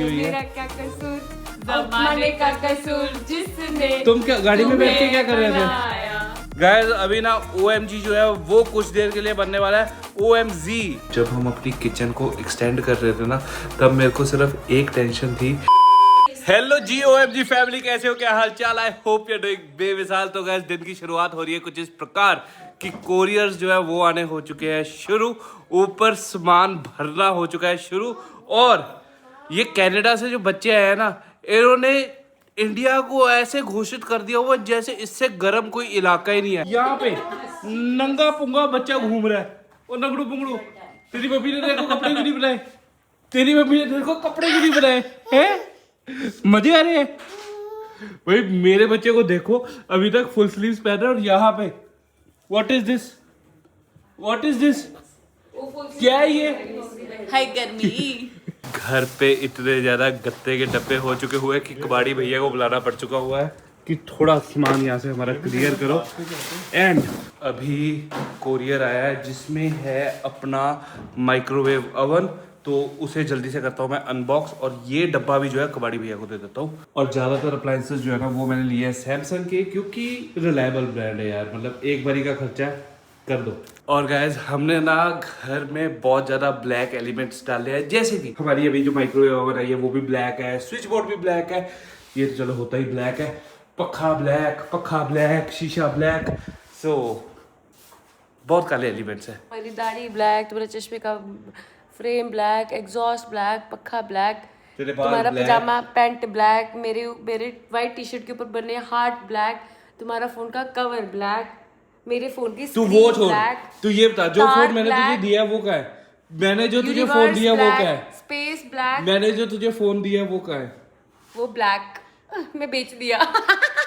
मेरा क्या कसूर, जमाने का कसूर जिसने तुम क्या गाड़ी में बैठ के क्या कर रहे थे? गाइस अभी ना OMG जो है वो कुछ देर के लिए बनने वाला है OMG। जब हम अपनी किचन को एक्सटेंड कर रहे थे ना तब मेरे को सिर्फ एक टेंशन थी। हेलो जी OMG फैमिली, कैसे हो, क्या हाल चाल? आई होप यू डूइंग बेमिसाल। तो गाइस दिन की शुरुआत हो रही है कुछ इस प्रकार कि कोरियर्स जो है वो आने हो चुके हैं शुरू, ऊपर सामान भरना हो चुका है शुरू। और ये कनाडा से जो बच्चे आए हैं ना, इन्होंने इंडिया को ऐसे घोषित कर दिया हुआ जैसे इससे गर्म कोई इलाका ही नहीं है। यहाँ पे नंगा पुंगा बच्चा घूम रहा है। और नंगड़ू पुंगड़ू, तेरी मम्मी ने तेरे को कपड़े क्यों नहीं बनाए? तेरी मम्मी ने तेरे को कपड़े क्यों नहीं बनाए हैं? मजे आ रहे हैं भाई। मेरे बच्चे को देखो, अभी तक फुल स्लीव्स पहन रहा है और यहाँ पे what is this, what is this, क्या है ये? हाय गर्मी। घर पे इतने ज्यादा गत्ते के डब्बे हो चुके हुए कि कबाड़ी भैया को बुलाना पड़ चुका हुआ है कि थोड़ा सामान यहाँ से हमारा क्लियर करो। एंड अभी कोरियर आया है जिसमें है अपना माइक्रोवेव ओवन, तो उसे जल्दी से करता हूँ मैं अनबॉक्स। और ये डब्बा भी जो है कबाड़ी भैया को दे देता हूँ। और ज़्यादातर अप्लायंसेस जो है ना वो मैंने लिए हैं सैमसंग के, क्योंकि रिलायबल ब्रांड है यार, मतलब एक बारी का खर्चा कर दो। और गाइस हमने ना घर में बहुत ज़्यादा ब्लैक एलिमेंट्स डाले हैं, जैसे कि हमारी अभी जो माइक्रोवेव ओवन है वो भी ब्लैक है, स्विच बोर्ड भी ब्लैक है, ये तो चलो होता ही ब्लैक है, पक्खा ब्लैक, शीशा ब्लैक। सो बहुत काले एलिमेंट्स है। मेरी दाढ़ी ब्लैक, तुम्हारे चश्मे का फ्रेम ब्लैक, एग्जॉस्ट ब्लैक, पक्का ब्लैक, तेरे बाल तुम्हारा black। पजामा पैंट ब्लैक, मेरे व्हाइट टी शर्ट के ऊपर बने हार्ट ब्लैक, तुम्हारा फोन का कवर ब्लैक, मेरे फोन की तू स्क्रीन वो छोड़, ब्लैक, तू ये बता जो तार फोन मैंने तुझे black, दिया वो क्या है? मैंने जो तुझे फोन यूनिवर्स दिया वो ब्लैक, क्या है? स्पेस ब्लैक, मैंने जो तुझे फोन दिया वो क्या है? वो ब्लैक मैं बेच दिया।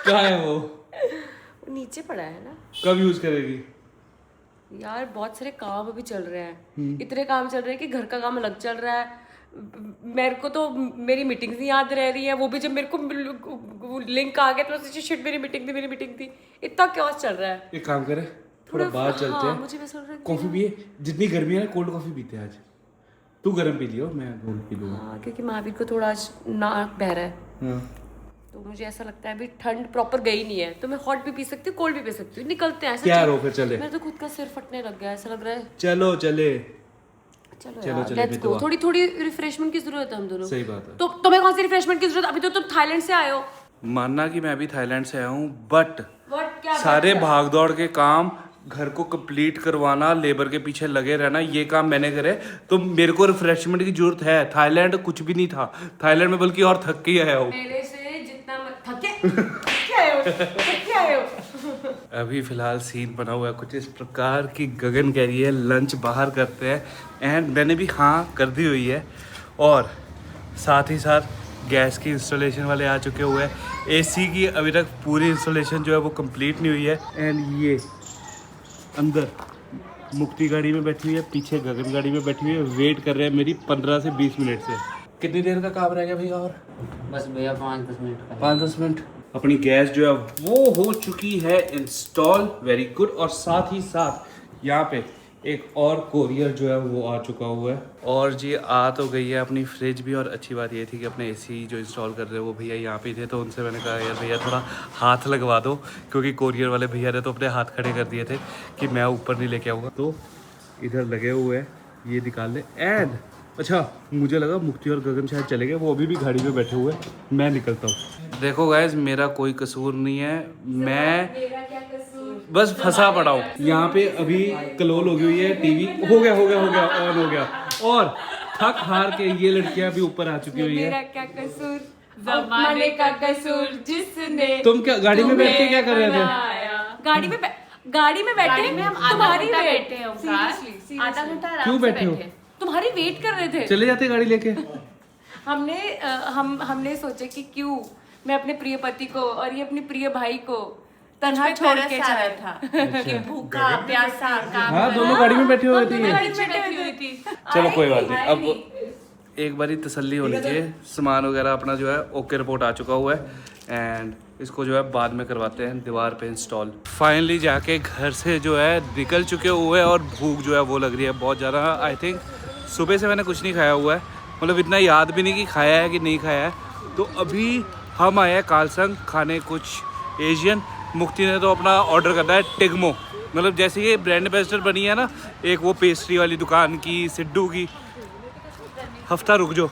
क्या है वो? वो नीचे पड़ा है ना कब यूज करेगी? यार, बहुत सारे काम अभी चल रहे हैं, इतने काम चल रहे हैं कि घर का काम अलग चल रहा है। मेरे को तो मेरी मीटिंग्स नहीं याद रह रही है, वो भी जब मेरे को लिंक आ गया तो शिट मेरी मीटिंग थी। इतना क्या चल रहा है। एक काम करे, थोड़ा बाहर चलते हैं, मुझे वैसा लग रहा है कॉफी पिए। जितनी गर्मी है ना कोल्ड कॉफी पीते हैं आज। तू गर्म पी लियो, मैं कोल्ड पी लूंगा। हाँ, क्योंकि महावीर को थोड़ा आज नाक बह रहा है, हाँ। तो मुझे ऐसा लगता है अभी ठंड प्रॉपर गई नहीं है, तो मैं हॉट भी पी सकती हूँ, कोल्ड भी पी सकती हूँ। निकलते हैं ऐसा। क्या रो फिर चले? मेरा तो खुद का सिर फटने लग गया, ऐसा लग रहा है। चलो चले, चलो चलो यार, चले लेट्स गो। थोड़ी थोड़ी रिफ्रेशमेंट की जरूरत है हम दोनों। सही बात है। तो तुम्हें कौन सी रिफ्रेशमेंट की जरूरत? अभी तो तुम थाईलैंड से आए हो। मानना कि मैं अभी थाईलैंड से आया हूँ, बट व्हाट, क्या सारे भाग दौड़ के काम, घर को कंप्लीट करवाना, लेबर के पीछे लगे रहना, ये काम मैंने करे, तो मेरे को रिफ्रेशमेंट की जरूरत है। थाईलैंड कुछ भी नहीं था, थाईलैंड में बल्कि और थक के ही आया हूँ। मेरे से जितना थके आए हो। अभी फिलहाल सीन बना हुआ है कुछ इस प्रकार की, गगन कह रही है लंच बाहर करते हैं, एंड मैंने भी हाँ कर दी हुई है। और साथ ही साथ गैस की इंस्टॉलेशन वाले आ चुके हुए हैं। एसी की अभी तक पूरी इंस्टॉलेशन जो है वो कंप्लीट नहीं हुई है। एंड ये अंदर मुक्ति गाड़ी में बैठी हुई है, पीछे गगन गाड़ी में बैठी हुई है, वेट कर रहे हैं मेरी 15 से 20 मिनट से। कितनी देर का काम रह गया भैया? और बस भैया 5-10 मिनट का। 5-10 मिनट। अपनी गैस जो है वो हो चुकी है इंस्टॉल, वेरी गुड। और साथ ही साथ यहाँ पे एक और कोरियर जो है वो आ चुका हुआ है। और जी आ तो गई है अपनी फ्रिज भी। और अच्छी बात ये थी कि अपने एसी जो इंस्टॉल कर रहे हैं वो भैया यहाँ पे थे, तो उनसे मैंने कहा यार भैया थोड़ा हाथ लगवा दो, क्योंकि कोरियर वाले भैया ने तो अपने हाथ खड़े कर दिए थे कि मैं ऊपर नहीं लेके आऊँगा। तो इधर लगे हुए हैं, ये निकाल ले। एंड अच्छा, मुझे लगा मुक्ति और गगन शायद चले गए, वो अभी भी गाड़ी में बैठे हुए, मैं निकलता हूँ। देखो गाइज, मेरा कोई कसूर नहीं है, मैं बस फंसा पड़ा हूँ यहाँ पे। अभी कलोल हो गई हुई है, टीवी हो गया ऑन हो गया। और थक हार के ये लड़कियां भी ऊपर आ चुकी हुई है। मेरा क्या कसूर, जमाने का कसूर जिसने तुम क्या गाड़ी में बैठ के क्या कर रहे थे? गाड़ी में बैठे हम तुम्हारी बैठे हैं Seriously, आधा घंटा आराम क्यों से बैठे हो? तुम्हारी वेट कर रहे थे। चले जाते गाड़ी लेके। हमने सोचा कि क्यों मैं अपने प्रिय पति को और ये अपने प्रिय भाई को तन्हा छोड़ के चला था कि भूखा प्यासा काम हाँ, दोनों गाड़ी में बैठे हुए थे। गाड़ी में बैठी हुई थी। चलो कोई बात नहीं, अब एक बारी तसल्ली होनी चाहिए। सामान वगैरह अपना जो है ओके रिपोर्ट आ चुका हुआ है, एंड इसको जो है बाद में करवाते हैं दीवार पे इंस्टॉल। फाइनली जाके घर से जो है निकल चुके हुए हैं, और भूख जो है वो लग रही है बहुत ज़्यादा। आई थिंक सुबह से मैंने कुछ नहीं खाया हुआ है, मतलब इतना याद भी नहीं कि खाया है कि नहीं खाया है। तो अभी हम आए हैं कालसंग खाने कुछ एशियन। मुक्ति ने तो अपना ऑर्डर करना है टिग्मो, मतलब जैसे ये ब्रांड एम्बेसडर बनी है ना एक वो पेस्ट्री वाली दुकान की, सिड्डू की। हफ्ता रुक जो,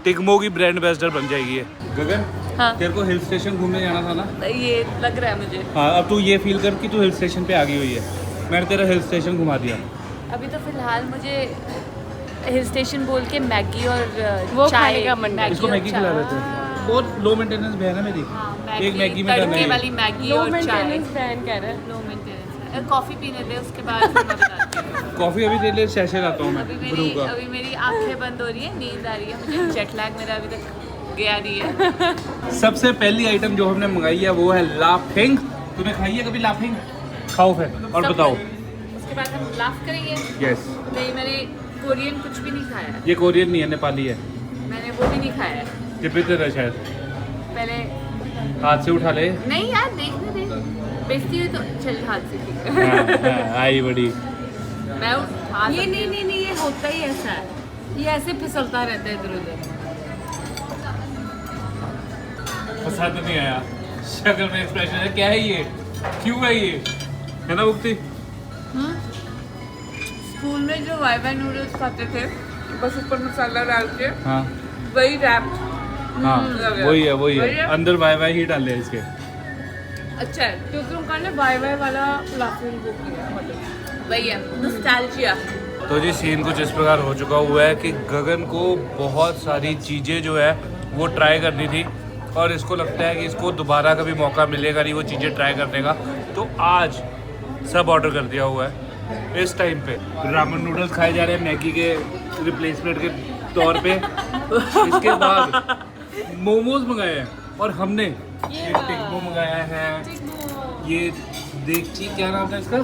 टिग्मो की ब्रांड एम्बेसडर बन जाएगी ये। गगन, हाँ। तेरे को हिल स्टेशन घूमने जाना था ना? ये लग रहा है मुझे। हाँ, अब तू ये फील कर कि तू हिल स्टेशन पे आ गई हुई है। मैंने तेरा हिल स्टेशन घुमा दिया। अभी तो फिलहाल मुझे हिल स्टेशन बोल के मैगी और वो चाय खाने का मन है। इसको और मैगी चाय। खिला देते हैं। बहुत लो मेंटेनेंस बहन है मेरी। एक मैगी में करना तड़के है। वाली मैगी लो और चाय। मेंटेनेंस बैन कह रहा है। Low maintenance. कॉफी पीने दे, उसके बाद फिर मैं बताती हूँ। कॉफी अभी तेरे लिए सेशन लाता हूँ मैं ब्रू का। अभी मेरी आंखें बंद हो रही है, नींद आ रही है मुझे। जेट लैग मेरा अभी तक गया नहीं है। सबसे पहली आइटम जो हमने मंगाई है वो है लाफिंग। तूने खाई है कभी लाफिंग? खाओ फिर और बताओ। उसके बाद हम लाफ करेंगे। यस, नहीं, मैंने कोरियन कुछ भी नहीं खाया है। ये कोरियन नहीं है, नेपाली है। मैंने वो भी नहीं खाया है। ये पितर है शायद। पहले हाथ से उठा ले। नहीं यार, देखने दे। बेचती हुई तो चल हाथ से, ठीक है। हाँ, आई बड़ी। मैं उठा ये नहीं ये होता ही ऐसा है, ये ऐसे फिसलता रहता है इधर उधर। पसंद नहीं आया, शक्ल में एक्सप्रेशन है। क्या है ये, क्यों है ये, है ना मुक्ति? स्कूल में जो वाई नूडल्स खाते थे, बस ऊपर मसाला डाल के, हाँ वही रैप। हाँ, वही है वही है? अंदर वाई ही डाल दिया इसके। अच्छा है, क्योंकि उनका ने वाई वाला लाफिंग वो किया, मतलब वही है नॉस्टैल्जिया। तो जी सीन कुछ इस प्रकार हो चुका हुआ है कि गगन को बहुत सारी चीज़ें जो है वो ट्राई करनी थी और इसको लगता है कि इसको दोबारा कभी मौका मिलेगा नहीं वो चीज़ें ट्राई करने का। तो आज सब ऑर्डर कर दिया हुआ है। इस टाइम पे रामन नूडल्स खाए जा रहे हैं मैगी के रिप्लेसमेंट के तौर पे। इसके बाद मोमोज मंगाए हैं और हमने ये टिक्मो मंगाया है। ये देखची क्या नाम है इसका,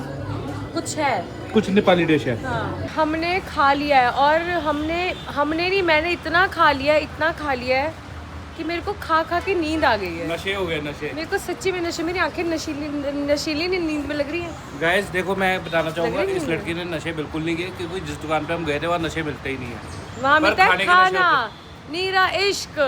कुछ है, कुछ नेपाली डिश है। हाँ। हमने खा लिया है और हमने नहीं, मैंने इतना खा लिया है कि मेरे को खा खा के नींद आ गई है। नशे हो गए नशे। मेरे को सच्ची में नशे, मेरी आंखें नशीली नींद में लग रही है। गाइस देखो, मैं बताना चाहूँगा लग रही इस है। लड़की ने नशे बिल्कुल नहीं किए क्योंकि जिस दुकान पे हम गए थे वहाँ नशे मिलते ही नहीं है। वहाँ पर मिलता है खाने के नशे खाना, नीरा इश्क।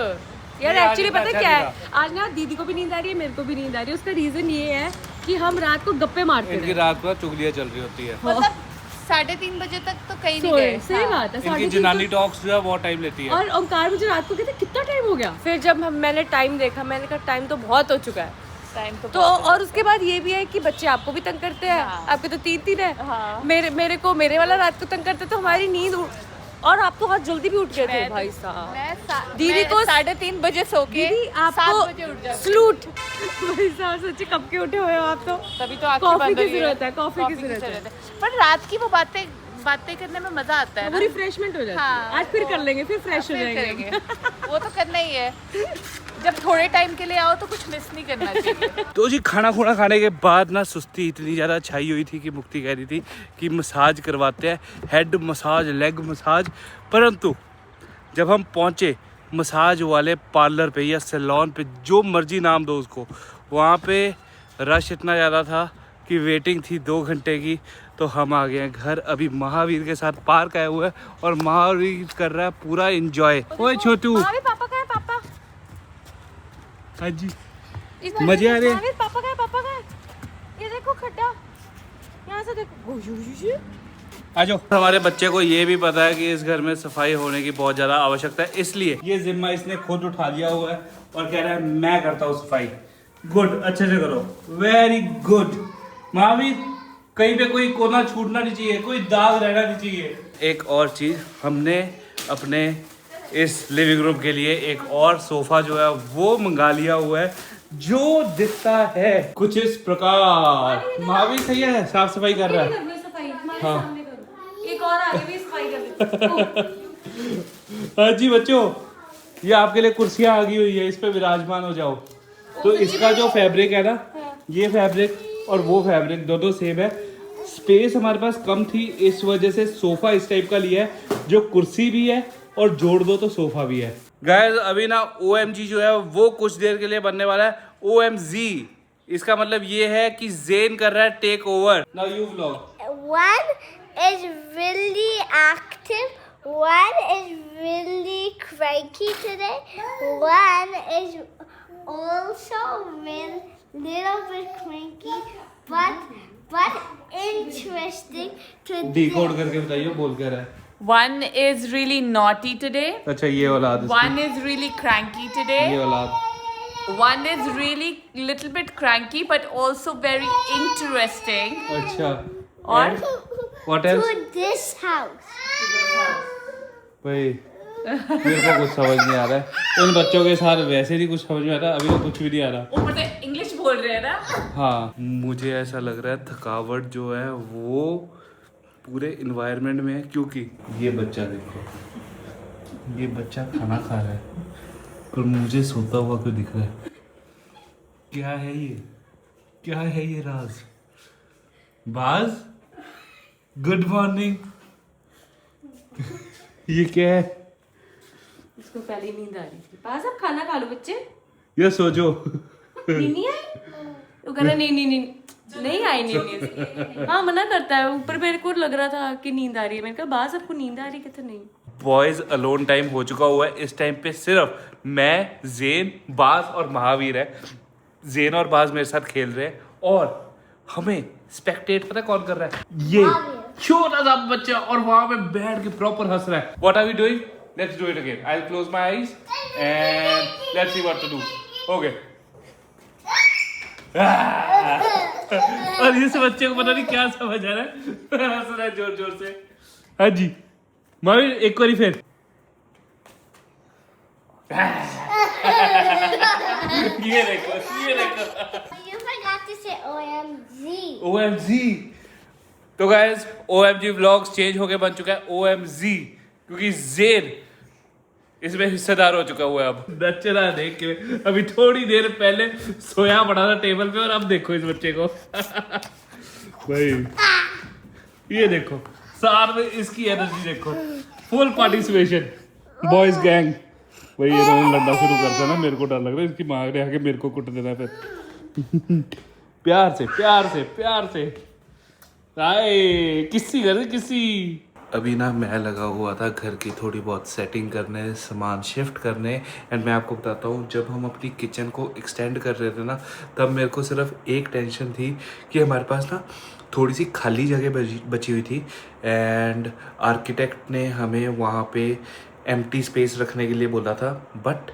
यार नहीं, आज एक्चुअली इतना पता है अच्छा क्या नहीं है, आज ना दीदी को भी नींद आ रही है, मेरे को भी नींद आ रही है। उसका रीजन ये है कि हम रात को गप्पे मारते इनकी रहे। रात को चुगलियाँ चल रही होती है। मतलब 3:30 बजे तक तो कहीं नहीं सोए, गए। सही बात है। इनकी 3:30 जनानी टॉक्स जो है बहुत टाइम लेती है। और ओंकार मुझे रात को कहते कितना टाइम हो गया। फिर जब मैंने टाइम देखा, मैंने कहा टाइम तो बहुत हो चुका है। टाइम तो और उसके बाद ये भी है कि बच्चे आपको भी तंग करते हैं। हाँ। आपके तो 3 है। हाँ। मेरे वाला रात को तंग करते तो हमारी नींद और आप तो बहुत जल्दी भी उठ गए थे भाई साहब। दीदी को 3:30 बजे सो के दीदी 7 आपको बजे उठ जाती। सलूट भाई साहब, सच्ची कब के उठे हुए हो आप तो। तभी तो आंखें कॉफी बंद की हुई है। जरूरत है, कॉफी की जरूरत है। पर रात की वो बातें करने में मजा आता है वो ना। रिफ्रेशमेंट हो जाती है। हाँ, आज फिर वो- कर लेंगे, फिर फ्रेश हो फिर जाएंगे। करेंगे। वो तो करना ही है। जब थोड़े टाइम के लिए आओ तो कुछ मिस नहीं करना चाहिए। तो जी खाना खुना खाने के बाद ना सुस्ती इतनी ज़्यादा छाई हुई थी कि मुक्ति कह रही थी कि मसाज करवाते हैं, हेड मसाज, लेग मसाज। परंतु जब हम पहुँचे मसाज वाले पार्लर पे या सैलून पे, जो मर्जी नाम दो उसको, वहाँ पे रश इतना ज़्यादा था कि वेटिंग थी 2 घंटे की। तो हम आ गए हैं घर। अभी महावीर के साथ पार्क आए हुए हैं और महावीर कर रहा है पूरा एंजॉय। ओए छोटू, पापा का है, पापा हाँ जी इस बार मजे आ रहे हैं। महावीर, पापा का है। ये देखो खड्डा, यहाँ से देखो। आ जाओ। हमारे बच्चे को ये भी पता है कि इस घर में सफाई होने की बहुत ज़्यादा आवश्यकता है, इसलिए ये जिम्मा इसने खुद उठा लिया हुआ है और कह रहा है मैं करता हूँ सफाई। गुड, अच्छे से करो, वेरी गुड। महावीर, कहीं पे कोई कोना छूटना नहीं चाहिए, कोई दाग रहना नहीं चाहिए। एक और चीज़, हमने अपने इस लिविंग रूम के लिए एक और सोफा जो है वो मंगा लिया हुआ है, जो दिखता है कुछ इस प्रकार। महावीर सही है, साफ सफाई कर रहा है। हाँ। एक और आगे भी सफाई कर हाँ जी बच्चों, ये आपके लिए कुर्सियां आ गई हुई है, इस पे विराजमान हो जाओ। तो इसका जो फैब्रिक है ना, ये फैब्रिक और वो फैब्रिक दोनों सेम है। स्पेस हमारे पास कम थी, इस वजह से सोफा इस टाइप का लिया है, जो कुर्सी भी है और जोड़ दो तो सोफा भी है। गाइस अभी ना OMG जो है वो कुछ देर के लिए बनने वाला है OMZ। इसका मतलब ये है कि जेन कर रहा है take over. Now you vlog. One is really active, One is really cranky today. One is also little bit cranky, but interesting today. Decode करके बताइए बोल क्या रहा है. One is really naughty today. अच्छा ये औलाद इसकी. One is really cranky ये today. औलाद. One is really little bit cranky but also very interesting. अच्छा. Or What else? To this house. भाई मेरे को कुछ समझ नहीं आ रहा है. इन बच्चों के साथ वैसे नहीं कुछ समझ में आ रहा. अभी तो कुछ भी नहीं आ रहा. ऊपर से इंग्लिश बोल रहे हैं ना. हाँ मुझे ऐसा लग रहा है थकावट जो है वो पूरे इन्वायरमेंट में है क्योंकि ये बच्चा देखो. ये बच्चा खाना खा रहा है पर मुझे सोता हुआ क्यों दिख रहा है. क्या है ये. क्या है ये राज. बाज गुड मॉर्निंग. ये क्या है. इसको पहले ही नींद आ रही थी. पास अब खाना खा लो बच्चे. ये सोचो. नींद नहीं आई. वो कह रहा नहीं आई नींद. हाँ मना करता है. ऊपर मेरे को लग रहा था कि नींद आ रही है. मैंने कहा बास आपको नींद आ रही है. कहते नहीं. बॉयज अलोन टाइम हो चुका हुआ है. इस टाइम पे सिर्फ मैं, जेन, बाज और महावीर है. जेन और बाज मेरे साथ खेल रहे हैं और हमें स्पेक्टेट पता कौन कर रहा है. ये छोटा सा बच्चा और वहां पे बैठ के प्रॉपर हंस रहा है. What are we doing. Let's do it again. I will close my eyes and let's see what to do. Okay. और इस बच्चे को पता नहीं क्या समझ आ रहा है. हंस रहा है जोर जोर से. हाँ जी महावीर एक बारी फिर. ये देखो ये देखो. You forgot to say OMG. OMG. तो गाइस OMG व्लॉग्स चेंज होके बन चुका है OMZ क्योंकि जेन इसमें हिस्सेदार हो चुका हुआ है. अब नचना देख के अभी थोड़ी देर पहले सोया पड़ा था टेबल पे और अब देखो इस बच्चे को. भाई ये देखो सार में इसकी एनर्जी देखो. Full participation. Boys gang. भाई ये रोन लड़ना शुरू करता है ना. मेरे को डर लग रहा है इसकी माँ ने आके मेरे को कुट देना फिर. प्यार से प्यार से प्यार से. आए किसी घर किसी. अभी ना मैं लगा हुआ था घर की थोड़ी बहुत सेटिंग करने, सामान शिफ्ट करने. एंड मैं आपको बताता हूँ जब हम अपनी किचन को एक्सटेंड कर रहे थे ना तब मेरे को सिर्फ एक टेंशन थी कि हमारे पास ना थोड़ी सी खाली जगह बची हुई थी. एंड आर्किटेक्ट ने हमें वहाँ पे एम्प्टी स्पेस रखने के लिए बोला था. बट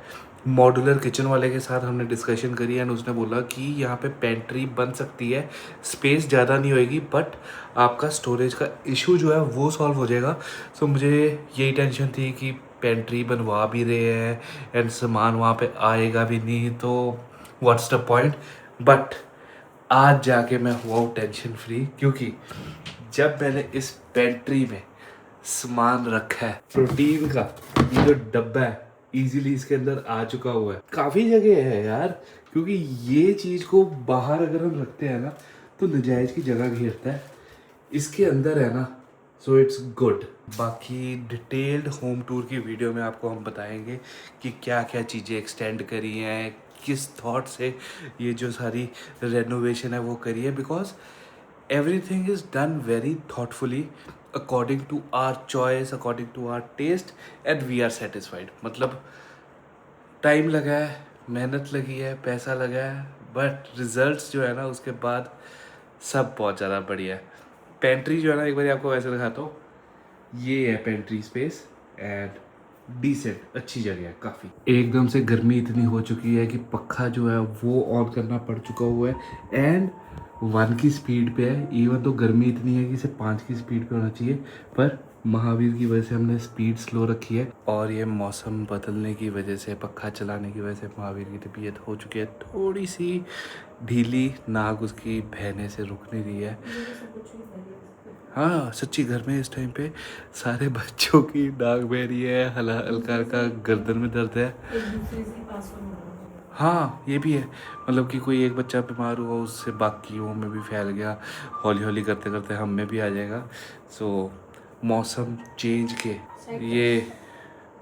मॉड्यूलर किचन वाले के साथ हमने डिस्कशन करी एंड उसने बोला कि यहाँ पे पेंट्री बन सकती है. स्पेस ज़्यादा नहीं होएगी बट आपका स्टोरेज का इशू जो है वो सॉल्व हो जाएगा. सो मुझे यही टेंशन थी कि पेंट्री बनवा भी रहे हैं एंड सामान वहाँ पे आएगा भी नहीं तो व्हाट्स द पॉइंट. बट आज जाके मैं हुआ हूँ टेंशन फ्री क्योंकि जब मैंने इस पेंट्री में सामान रखा है प्रोटीन का ये जो डब्बा है इजीली इसके अंदर आ चुका हुआ है. काफ़ी जगह है यार क्योंकि ये चीज़ को बाहर अगर हम रखते हैं ना तो नजायज़ की जगह घेरता है. इसके अंदर है ना सो इट्स गुड. बाकी डिटेल्ड होम टूर की वीडियो में आपको हम बताएंगे कि क्या क्या चीज़ें एक्सटेंड करी हैं, किस थॉट से ये जो सारी रेनोवेशन है वो करी है. Because everything is done very thoughtfully according to our choice, according to our taste and we are satisfied. मतलब टाइम लगा है, मेहनत लगी है, पैसा लगा है बट रिजल्ट्स जो है ना उसके बाद सब बहुत ज़्यादा बढ़िया है. पेंट्री जो है ना एक बार आपको वैसे दिखाता हूँ. ये है पेंट्री स्पेस एंड डिसेंट अच्छी जगह है काफ़ी. एकदम से गर्मी इतनी हो चुकी है कि पक्का जो है वो ऑन करना पड़ चुका हुआ है एंड 1 की स्पीड पे है. इवन तो गर्मी इतनी है कि इसे 5 की स्पीड पे होना चाहिए पर महावीर की वजह से हमने स्पीड स्लो रखी है. और ये मौसम बदलने की वजह से पक्खा चलाने की वजह से महावीर की तबीयत हो चुकी है थोड़ी सी ढीली. नाक उसकी बहने से रुक नहीं रही है. हाँ सच्ची घर में इस टाइम पे सारे बच्चों की नाक बह रही है. हल्का हल्का गर्दन में दर्द है. हाँ ये भी है मतलब कि कोई एक बच्चा बीमार हुआ उससे बाकियों में भी फैल गया. हौली हौली करते करते हम में भी आ जाएगा. सो मौसम चेंज के ये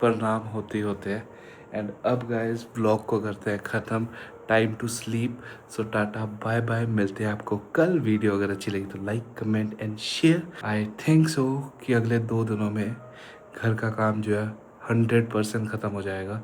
परिणाम होते होते हैं. एंड अब गाइस ब्लॉग को करते हैं ख़त्म. Time to sleep. So tata bye bye. मिलते हैं आपको कल. वीडियो अगर अच्छी लगी तो like comment and share. I think so कि अगले 2 दिनों में घर का काम जो है 100% ख़त्म हो जाएगा।